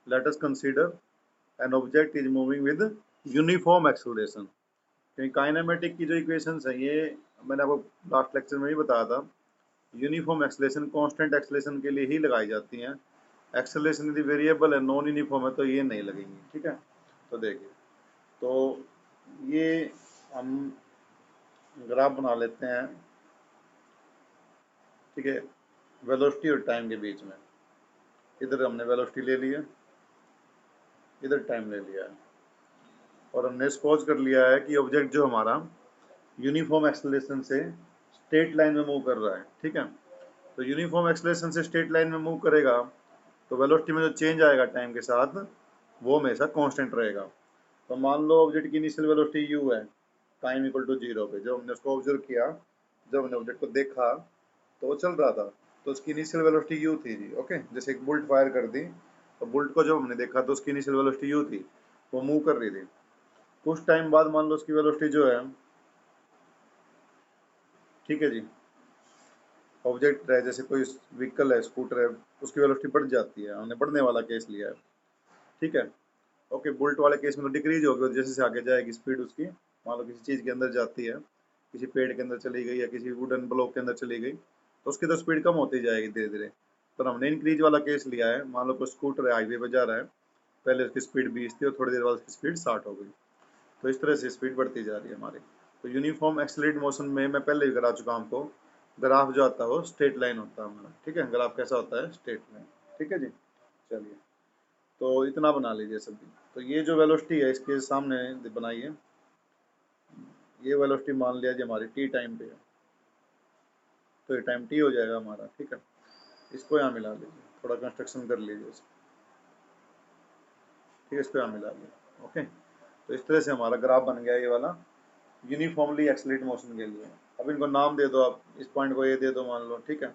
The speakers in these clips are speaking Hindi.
let us consider an object is moving with uniform acceleration। क्योंकि काइनेमेटिक की जो इक्वेशंस है ये मैंने आपको लास्ट लेक्चर में भी बताया था, यूनिफॉर्म एक्सेलरेशन कांस्टेंट एक्सेलरेशन के लिए ही लगाई जाती हैं। एक्सेलरेशन यदि वेरिएबल है, नॉन यूनिफॉर्म है, तो ये नहीं लगेंगी। ठीक है, तो देखिए, तो ये हम ग्राफ बना लेते हैं। ठीक है, वेलोसिटी और टाइम के बीच में, इधर हमने वेलोसिटी ले लिया, इधर टाइम ले लिया है, और हमने सपोज कर लिया है कि ऑब्जेक्ट जो हमारा यूनिफॉर्म एक्सेलरेशन से स्ट्रेट लाइन में मूव कर रहा है। ठीक है, तो यूनिफॉर्म एक्सेलरेशन से स्ट्रेट लाइन में मूव करेगा तो वेलोसिटी में जो चेंज आएगा टाइम के साथ वो हमेशा कांस्टेंट रहेगा। तो मान लो ऑब्जेक्ट की इनिशियल वेलोसिटी u है, टाइम इक्वल टू 0 पे जब हमने उसको ऑब्जर्व किया, जब हमने ऑब्जेक्ट को देखा तो वो चल रहा था, तो उसकी इनिशियल वेलोसिटी u थी जी। ओके, जैसे एक बुलेट फायर कर दी, तो बुलेट को जब हमने देखा तो उसकी इनिशियल वेलोसिटी u थी, वो मूव कर रही थी। कुछ टाइम बाद मान लो उसकी वेलोसिटी जो है, ठीक है जी, ऑब्जेक्ट है जैसे कोई व्हीकल है, स्कूटर है, उसकी वेलोसिटी बढ़ जाती है, हमने बढ़ने वाला केस लिया है। ठीक है, ओके, बुलेट वाले केस में तो डिक्रीज होगी, जैसे जैसे आगे जाएगी स्पीड उसकी, मान लो किसी चीज़ के अंदर जाती है, किसी पेड़ के अंदर चली गई या किसी वुडन ब्लॉक के अंदर चली गई, तो उसकी तो स्पीड कम होती जाएगी धीरे धीरे। पर हमने इंक्रीज वाला केस लिया है, मान लो कोई स्कूटर है, हाईवे पर जा रहा है, पहले उसकी स्पीड 20 थी और थोड़ी देर बाद उसकी स्पीड 60 हो गई, तो इस तरह से स्पीड बढ़ती जा रही है हमारी। तो यूनिफॉर्म एक्सेलरेट मोशन में मैं पहले भी करा चुका हूँ आपको, ग्राफ जो आता है वो स्ट्रेट लाइन होता है हमारा। ठीक है, ग्राफ कैसा होता है, स्ट्रेट लाइन। ठीक है जी, चलिए, तो इतना बना लीजिए सभी। तो ये जो वेलोसिटी है इसके सामने बनाइए, ये वेलोसिटी मान लिया जी हमारी टी टाइम पे है, तो ये टाइम टी हो जाएगा हमारा। ठीक है, इसको यहाँ मिला लीजिए, थोड़ा कंस्ट्रक्शन कर लीजिए इसको। ठीक है, इसको यहाँ मिला लीजिए। ओके, तो इस तरह से हमारा ग्राफ बन गया ये वाला यूनिफॉर्मली एक्सेलरेट मोशन के लिए। अब इनको नाम दे दो आप, इस पॉइंट को ए दे दो मान लो। ठीक है,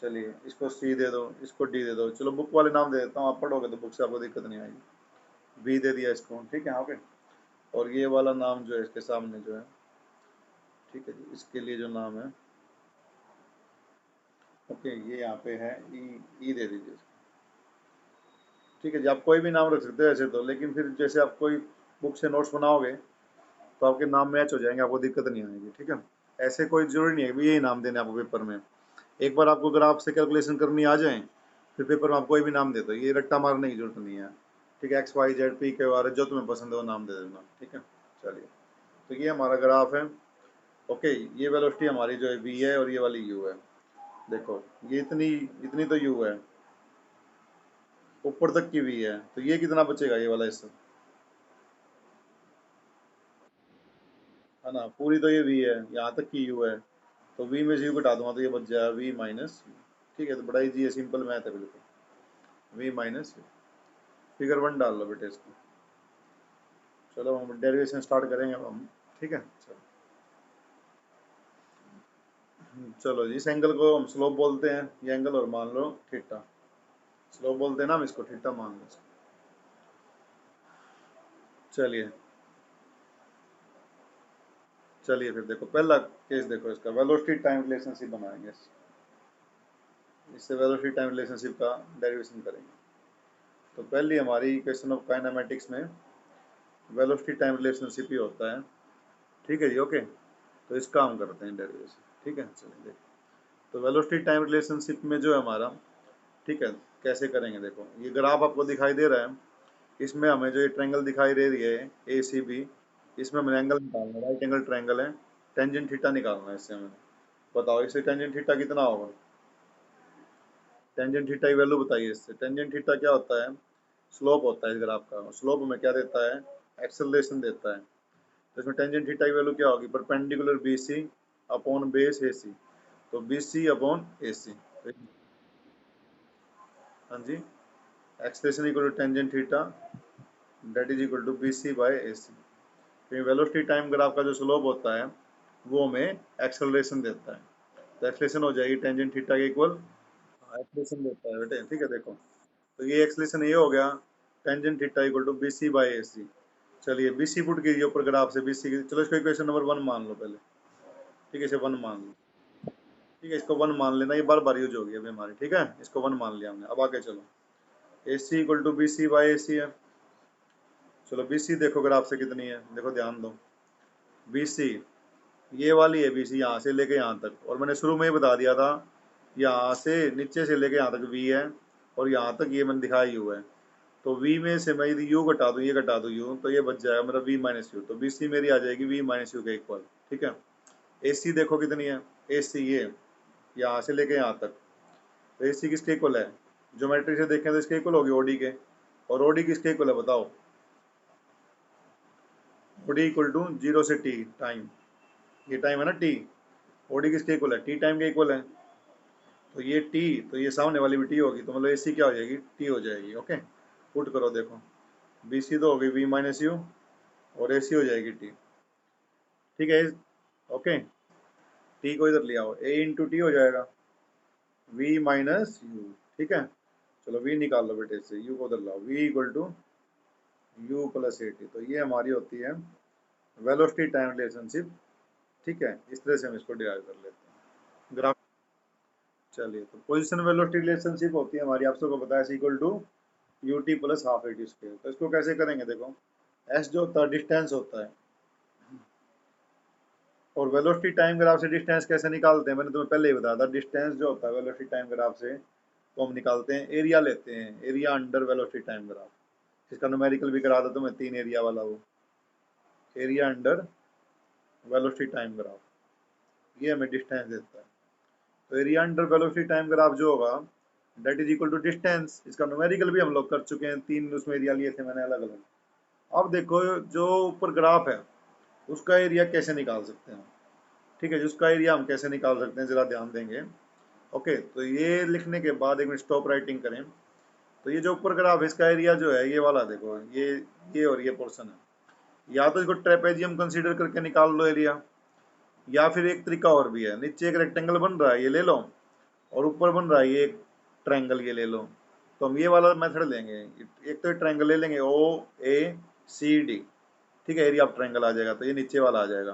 चलिए इसको सी दे दो, इसको डी दे दो। चलो बुक वाले नाम दे देता हूँ, आप पढ़ोगे तो बुक से आपको दिक्कत नहीं आएगी। बी दे दिया इसको। ठीक है, ओके, और ये वाला नाम जो है इसके सामने जो है, ठीक है जी, इसके लिए जो नाम है, ओके, ये यहाँ पे है ई दे दीजिए। ठीक है जी, आप कोई भी नाम रख सकते हो ऐसे तो, लेकिन फिर जैसे आप कोई बुक से नोट्स बनाओगे तो आपके नाम मैच हो जाएंगे, आपको दिक्कत नहीं आएगी। ठीक है, ऐसे कोई जरूरी नहीं है कि यही नाम देने आपको पेपर में। एक बार आपको अगर आपसे कैलकुलेशन करनी आ जाए फिर पेपर में आप कोई भी नाम दे दो, ये रट्टा मारने की जरूरत नहीं है। ठीक है, एक्स वाई जेड पी के आर जो तुम्हें पसंद है वो नाम दे देना। ठीक है, चलिए, तो ये हमारा ग्राफ है। ओके, ये वेलोसिटी हमारी जो है वी है और ये वाली यू है। देखो ये इतनी इतनी तो यू है, ऊपर तक की वी है, तो ये कितना बचेगा ये वाला हिस्सा, है ना, पूरी तो ये वी है, यहाँ तक की यू है, तो वी में से यू घटा दूंगा तो ये बच जाएगा वी माइनस। ठीक है, तो बड़ा ईजी है, सिंपल मैथ है बिल्कुल। वी माइनस, फिगर 1 डाल लो बेटे इसको। चलो हम डेरिवेशन स्टार्ट करेंगे अब हम। ठीक है, चलो चलो जी, इस एंगल को हम स्लोप बोलते हैं, ये एंगल, और मान लो थीटा। स्लोप बोलते हैं ना हम इसको, थीटा मान लो इसको। चलिए चलिए, फिर देखो पहला केस देखो, इसका वेलोसिटी टाइम रिलेशनशिप बनाएंगे, इससे वेलोसिटी टाइम रिलेशनशिप का डेरिवेशन करेंगे। तो पहली हमारी इक्वेशन ऑफ काइनेमेटिक्स में वेलोसिटी टाइम रिलेशनशिप ही होता है। ठीक है जी, ओके, तो इसका हम करते हैं डेरिवेशन। ठीक है, चलिए देखो, तो वेलोसिटी टाइम रिलेशनशिप में जो है हमारा, ठीक है, कैसे करेंगे देखो, ये ग्राफ आपको दिखाई दे रहा है, इसमें हमें जो ये ट्रायंगल दिखाई दे रही है ए सी बी, इसमें हमें एंगल निकालना है, राइट एंगल ट्रायंगल है, टेंजेंट थीटा निकालना है इससे हमें। बताओ इससे टेंजेंट थीटा कितना होगा, टेंजेंट थीटा की वैल्यू बताइए इससे। टेंजेंट थीटा क्या होता है, स्लोप होता है इस ग्राफ का, स्लोप हमें क्या देता है, एक्सेलरेशन देता है। तो इसमें टेंजेंट थीटा की वैल्यू क्या होगी, perpendicular B C upon base A C, तो B C upon A C. हाँ जी, acceleration equal to tangent theta that is equal to B C by A C. तो वेलोसिटी टाइम ग्राफ का जो स्लोप होता है वो हमें एक्सेलरेशन देता है, तो एक्सेलरेशन हो जाएगी टेंजेंट थीटा के इक्वल, एक्सेलरेशन देता है बेटे। ठीक है, देखो, तो ये एक्सेलरेशन ये हो गया tangent theta equal to B C by A C. चलिए बी सी पुट कीजिए ऊपर ग्राफ से, बी सी की, चलो इसको इक्वेशन नंबर 1 मान लो पहले। ठीक है, इसे 1 मान लो। ठीक है, इसको 1 मान लेना, ये बार बार यूज होगी अभी हमारी। ठीक है, इसको 1 मान लिया हमने, अब आगे चलो। A C equal to B C by A C है। चलो बी सी देखो ग्राफ से कितनी है, देखो ध्यान दो। बी सी ये वाली है, बी सी यहाँ से लेके यहाँ तक, और मैंने शुरू में ही बता दिया था यहाँ से नीचे से लेके यहाँ तक वी है, और यहाँ तक ये मैंने दिखाया यू है। तो v में से मैं यदि u घटा दूँ, ये घटा दूँ u, तो ये बच जाएगा मेरा v माइनस यू। तो बी सी मेरी आ जाएगी v माइनस यू के इक्वल। ठीक है। ए सी देखो कितनी है, ए सी ये यहाँ से लेके यहाँ तक, तो ए सी किसके इक्वल है? ज्योमेट्री से देखें तो इसके इक्वल होगी ओडी के, और ओडी किसके इक्वल है बताओ? ओडी इक्वल टू 0 से टी टाइम, ये टाइम है ना टी, ओडी किसके इक्वल है? टी टाइम के इक्वल है। तो ये टी, तो ये सामने वाली भी टी होगी, तो मतलब ए सी क्या हो जाएगी? टी हो जाएगी। ओके, पुट करो देखो, बी सी तो हो गई वी माइनस यू, और ए सी हो जाएगी टी। ठीक है। ओके, टी को इधर ले आओ, ए इंटू टी हो जाएगा वी माइनस यू। ठीक है। चलो वी निकाल लो बेटे से, यू को उधर लाओ, V equal to U plus A T. तो ये हमारी होती है वेलोसिटी टाइम रिलेशनशिप। ठीक है, इस तरह से हम इसको डिराइव कर लेते हैं ग्राफ। चलिए, तो पोजीशन वेलोसिटी रिलेशनशिप होती है हमारी, आप सबको पता है, equal to U T plus half A T square. तो इसको कैसे करेंगे देखो, एस जो होता है डिस्टेंस होता है, और वेलोसिटी टाइम ग्राफ से डिस्टेंस कैसे निकालते हैं मैंने तुम्हें पहले ही बताया था। डिस्टेंस जो होता है वेलोसिटी टाइम ग्राफ से, तो हम निकालते हैं एरिया लेते हैं, area under velocity time graph. इसका न्यूमेरिकल भी करा था तुम्हें, 3 एरिया वाला, वो area under velocity time graph, ये हमें डिस्टेंस देता है। तो area under velocity time graph जो होगा that is equal to distance. इसका न्यूमेरिकल भी हम लोग कर चुके हैं, 3 उसमें एरिया लिए थे मैंने अलग अलग। अब देखो जो ऊपर ग्राफ है उसका एरिया कैसे निकाल सकते हैं। ठीक है, जिसका एरिया हम कैसे निकाल सकते हैं जरा ध्यान देंगे। ओके, तो ये लिखने के बाद एक मिनट स्टॉप राइटिंग करें। तो ये जो ऊपर ग्राफ है इसका एरिया जो है ये वाला देखो, ये और ये पोर्शन है। या तो इसको ट्रेपेजियम कंसीडर करके निकाल लो एरिया, या फिर एक तरीका और भी है, नीचे एक रेक्टेंगल बन रहा है ये ले लो, और ऊपर बन रहा है ये एक ट्रायंगल, ये ले लो। तो हम ये वाला मेथड लेंगे, एक तो ट्रायंगल ले लेंगे ओ ए सी डी। ठीक है, एरिया ऑफ ट्रायंगल आ जाएगा, तो ये नीचे वाला आ जाएगा।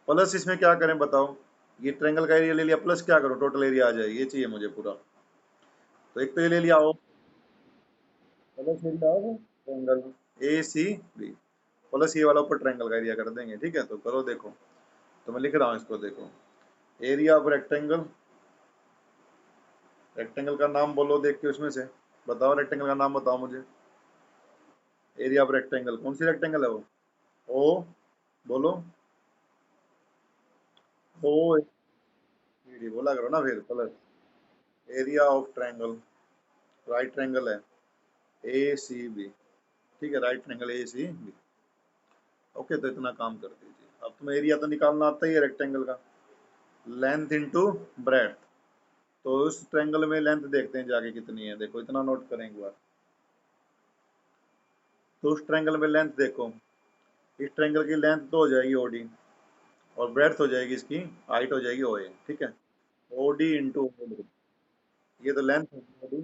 प्लस इसमें क्या करें बताओ, ये ट्रायंगल का एरिया ले लिया, प्लस क्या करो टोटल एरिया आ जाए, ये चाहिए मुझे पूरा। तो एक तो ये ले लिया O, plus area of triangle A C B, plus ये वाला ऊपर ट्रायंगल का एरिया कर देंगे। ठीक है, तो करो देखो, तो मैं लिख रहा हूँ इसको देखो, एरिया ऑफ रेक्टेंगल, रेक्टेंगल का नाम बोलो देख के उसमें से, बताओ रेक्टेंगल का नाम बताओ मुझे। एरिया ऑफ रेक्टेंगल कौन सी रेक्टेंगल है वो? ओ बोलो, ओ बोला करो ना फिर, plus area of triangle, right triangle है ए सी बी। ठीक है, right triangle A C B. Okay, तो इतना काम कर दीजिए। अब तुम्हें एरिया तो निकालना आता ही है रेक्टेंगल का, लेंथ इनटू ब्रेड्थ। तो उस ट्रायंगल में लेंथ देखते हैं जाके कितनी है, देखो इतना नोट करें एक बार। तो उस ट्रायंगल में लेंथ देखो, इस ट्रायंगल की लेंथ तो हो जाएगी ओडी, और ब्रेड्थ हो जाएगी इसकी, हाइट हो जाएगी ओए। ठीक है, ओडी इंटू, ये तो लेंथ है ओडी,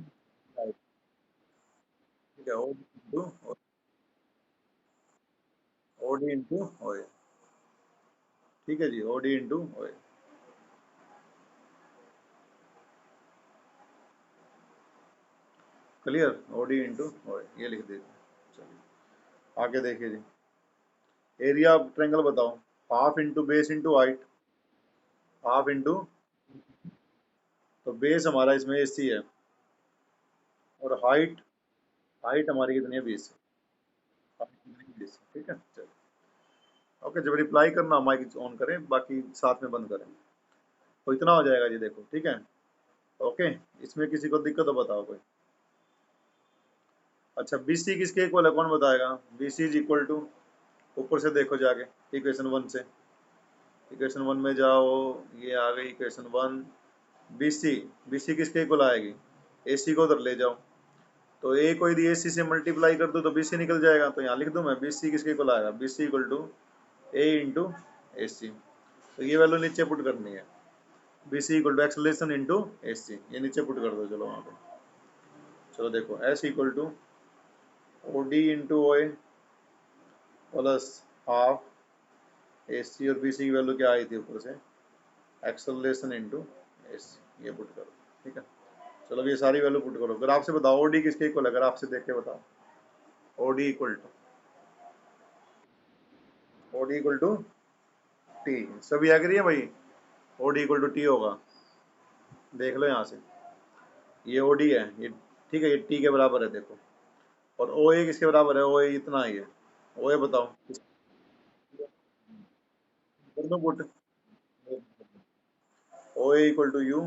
हाइट। ठीक है, ओडी इंटू, ओडी इंटू ओए। ठीक है जी, ओडी इंटू ओए। क्लियर, ओडी इंटू ओए ये लिख दीजिए। चलिए आगे देखिए जी, एरिया ऑफ ट्रायंगल बताओ, half into base into height, half into, तो बेस हमारा इसमें 80 है, और हाइट, हाइट हमारी कितनी है? 20। ठीक है, चलिए। ओके, जब रिप्लाई करना माइक ऑन करें, बाकी साथ में बंद करें। तो इतना हो जाएगा जी देखो। ठीक है, ओके, इसमें किसी को दिक्कत हो बताओ कोई। अच्छा, बी सी किसके इक्वल है कौन बताएगा? B C is equal to, ऊपर से देखो जाके इक्वेशन 1 से, इक्वेशन 1 में जाओ, ये आ गई equation 1। B C, B C किसके इक्वल आएगी? ए सी को उधर ले जाओ, तो ए को यदि ए सी से मल्टीप्लाई कर दो तो बी सी निकल जाएगा। तो यहाँ लिख दूँ मैं, बी सी किसके इक्वल आएगा? B C equal to A into A C. तो ये वैल्यू नीचे पुट करनी है, B C equal to acceleration into A C, ये नीचे पुट कर दो। चलो वहाँ पे, चलो देखो, S equal to O D into O A plus half A C, और बी सी की वैल्यू क्या आई थी ऊपर से? एक्सलेशन इंटू ए सी, ये पुट करो। ठीक है, चलो अब ये सारी वैल्यू पुट करो, ग्राफ से बताओ ओडी किसके इक्वल है, ग्राफ से देख के बताओ। ओडी इक्वल टू टी, सभी एग्री है भाई, ओडी इक्वल टू टी होगा। देख लो यहाँ से, ये ओडी है ये, ठीक है, ये टी के बराबर है देखो। और ओ ए किसके बराबर है, ओ ए इतना ही है। ओ ए बताओ दोनों put, O A equal to U,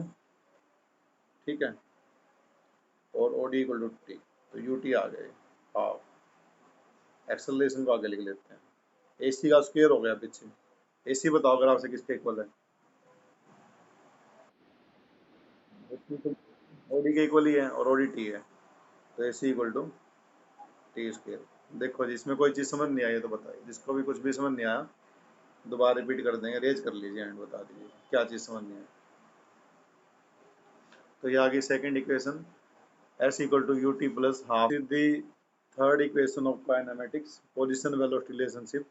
ठीक है, और O D equal to T, तो यू टी आ गए हाफ। एक्सेलरेशन को आगे लिख लेते हैं, ए सी का स्क्वायर हो गया पीछे। ए सी बताओ ग्राफ से किसके इक्वल है, ओ डी के इक्वल ही है और ओ डी टी है, तो ए C equal to T square. देखो जी इसमें कोई चीज़ समझ नहीं आई है तो बताइए, जिसको भी कुछ भी समझ नहीं आया दोबारा रिपीट कर देंगे, रेज कर लीजिए एंड बता दीजिए क्या चीज़ समझ नहीं आई। तो ये आ गई second equation, s equal to ut plus half is the third equation of kinematics, position velocity relationship।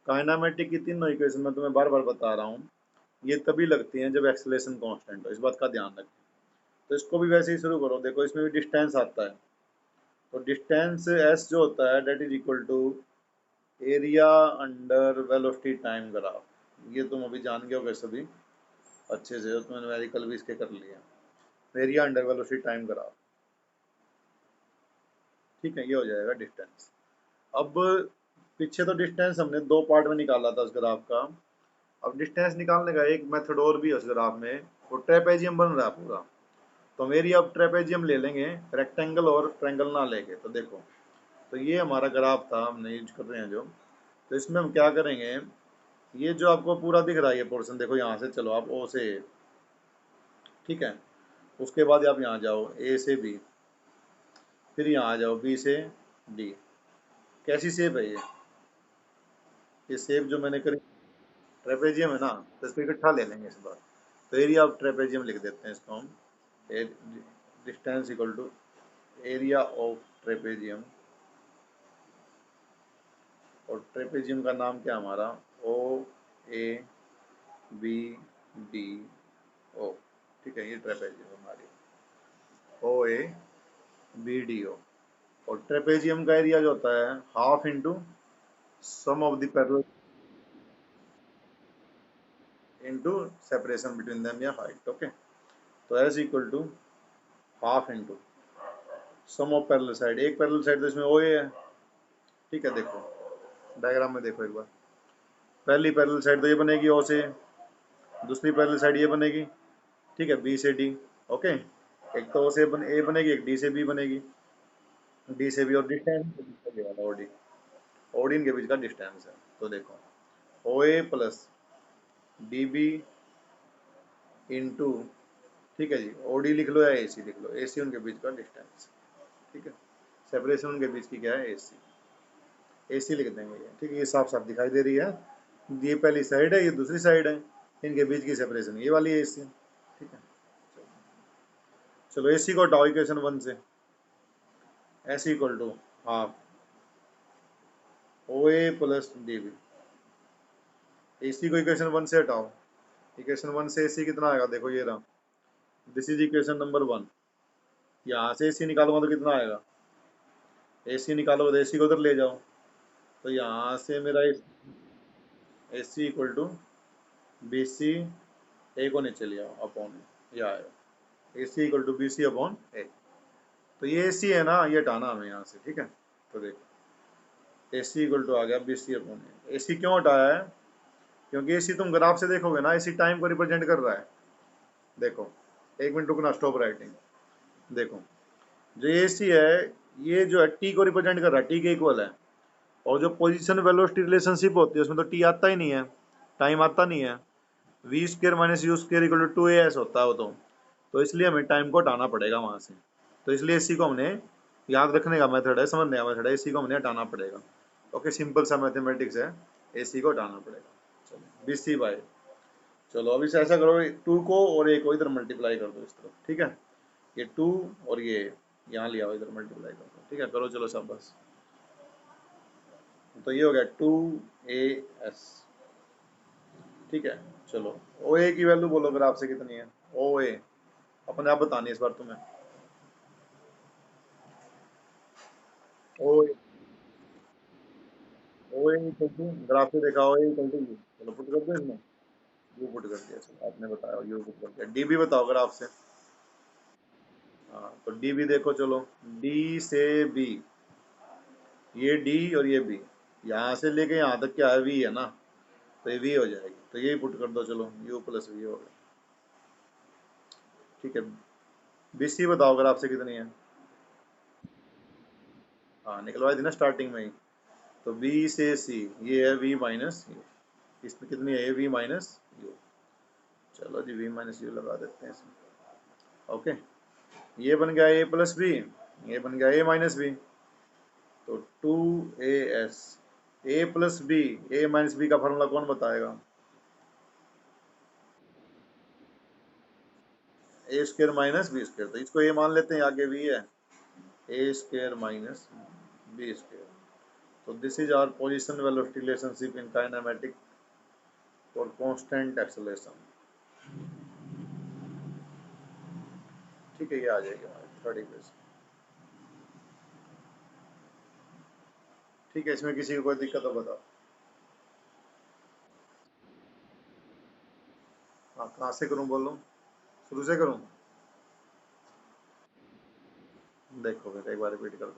Kinematic की तीनों इक्वेशन मैं तुम्हें बार बार बता रहा हूँ, ये तभी लगती हैं जब एक्सेलरेशन कांस्टेंट हो, इस बात का ध्यान रखें। तो इसको भी वैसे ही शुरू करो, देखो इसमें भी डिस्टेंस आता है, तो डिस्टेंस s जो होता है that is equal to area under velocity time graph. ये तुम अभी जान गए होगे सभी अच्छे से, तुमने न्यूमेरिकल भी इसके कर लिया, area under velocity time graph, ठीक है, ये हो जाएगा डिस्टेंस। अब पीछे तो डिस्टेंस हमने दो पार्ट में निकाला था उस ग्राफ का, अब डिस्टेंस निकालने का एक मेथड और भी है उस ग्राफ में, वो ट्रेपेजियम बन रहा है पूरा। तो मेरी अब ट्रेपेजियम ले लेंगे, रेक्टेंगल और ट्रायंगल ना लेके। तो देखो, तो ये हमारा ग्राफ था हमने यूज कर रहे हैं जो, तो इसमें हम क्या करेंगे, ये जो आपको पूरा दिख रहा है ये पोर्शन, देखो यहाँ से चलो आप ओ से ए, ठीक है, उसके बाद आप यहाँ जाओ ए से बी, फिर यहाँ आ जाओ बी से डी। कैसी शेप है ये शेप जो मैंने करी ट्रेपेजियम है ना, तो इसको इकट्ठा ले लेंगे इस बार। तो एरिया ऑफ ट्रेपेजियम लिख देते हैं इसको हम, distance equal to area of trapezium, और ट्रेपेजियम का नाम क्या हमारा, ओ ए बी डी ओ, ठीक है, ये ट्रेपेजियम हमारी ओ ए बी डी ओ। और ट्रेपेजियम का एरिया जो होता है half into sum of the parallel into separation between them या हाइट, ओके। तो edge equal to half into sum of parallel side, एक पैरेलल साइड तो इसमें ओ ए है, ठीक है, देखो डायग्राम में देखो एक बार, पहली पैरेलल साइड तो ये बनेगी ओ से, दूसरी पैरेलल साइड ये बनेगी, ठीक है, बी से डी, ओके। एक तो ओ से ए बनेगी, एक डी से बी बनेगी, डी से बी, और डिस्टेंस ओडी, ओडी इनके बीच का डिस्टेंस है। तो देखो ओ A plus D B into, ठीक है जी, ओडी लिख लो या ए सी लिख लो, ए सी उनके बीच का डिस्टेंस, ठीक है, सेपरेशन उनके बीच की क्या है, ए सी, ए सी लिख देंगे ये, ठीक है, ये साफ साफ दिखाई दे रही है, ये पहली साइड है ये दूसरी साइड है, इनके बीच की सेपरेशन ये वाली है ए सी, ठीक है। चलो ए सी को हटाओ इक्वेशन 1 से, S equal to half O A plus D B, A C को इक्वेशन 1 से हटाओ, इक्वेशन 1 से ए सी कितना आएगा, देखो ये रहा, दिस इज इक्वेशन नंबर 1। यहाँ से ए सी निकालूंगा तो कितना आएगा, ए सी निकालोगे तो ए सी को उधर ले जाओ, तो यहाँ से मेरा A C equal to B C, A को नीचे ले आओ अपॉन ये आएगा, A C equal to B C upon A. तो ये ए सी है ना, ये हटाना हमें यहाँ से, ठीक है। तो देखो ए सी इक्वल टू आ गया बी सी अपॉन ए। ए सी क्यों हटाया है, क्योंकि ए सी तुम ग्राफ से देखोगे ना, ए सी टाइम को रिप्रेजेंट कर रहा है। देखो एक मिनट रुकना, स्टॉप राइटिंग। देखो जो ए सी है ये जो है टी को रिप्रेजेंट कर रहा है, टी के इक्वल है, और जो पोजीशन वेलोसिटी रिलेशनशिप होती है उसमें तो टी आता ही नहीं है, टाइम आता नहीं है, v square minus u square equal to 2as होता है वो तो इसलिए हमें टाइम को हटाना पड़ेगा वहां से। तो इसलिए इसी को हमने याद रखने का मेथड है, समझने का मेथड है, इसी को हमने हटाना पड़ेगा। ओके, सिंपल सा मैथमेटिक्स है, एसी को हटाना पड़ेगा। चलो बी सी बाई, चलो अब इसे ऐसा करो, 2 को और ए को इधर मल्टीप्लाई कर दो इस तरफ, ठीक है, ये 2 और ये यहाँ ले आओ इधर मल्टीप्लाई कर दो, ठीक है, करो चलो सब बस। तो ये हो गया 2as, ठीक है। चलो ओ ए की वैल्यू बोलो फिर आपसे कितनी है, ओ ए अपने आप बतानी है इस बार तुम्हें। ओ ओ इक्वल टू, ग्राफ से देखा, ओ इक्वल टू यू, चलो पुट कर दो इसमें, यू पुट कर दिया, चलो आपने बताया यू पुट कर दिया। डी भी बताओ ग्राफ से। हाँ तो डी भी देखो, चलो डी से बी, ये डी और ये बी, यहाँ से लेके यहाँ तक क्या है, वी है ना, तो ये वी हो जाएगी, तो यही पुट कर दो, चलो यू प्लस वी हो गया। ठीक है, बी सी बताओ ग्राफ से कितनी है। हाँ निकलवाई थी ना स्टार्टिंग में ही। तो बी से सी ये है वी माइनस यू, इसमें कितनी है, ए वी माइनस यू। चलो जी वी माइनस यू लगा देते हैं इसमें। ओके, ये बन गया ए प्लस बी, ये बन गया ए माइनस बी, तो two a s, a plus b, a minus b का फॉर्मूला कौन बताएगा। A square minus b square, तो इसको ए मान लेते हैं, आगे बी है, a square minus b square. तो this is our position velocity relationship in kinematic और कांस्टेंट एक्सेलरेशन। ठीक है, ये आ जाएगी हमारी थर्ड इक्वेशन। ठीक है, इसमें किसी को कोई दिक्कत हो बताओ। हाँ कहाँ से करूँ बोलो, शुरू से करूँ। देखो फिर एक बार रिपीट कर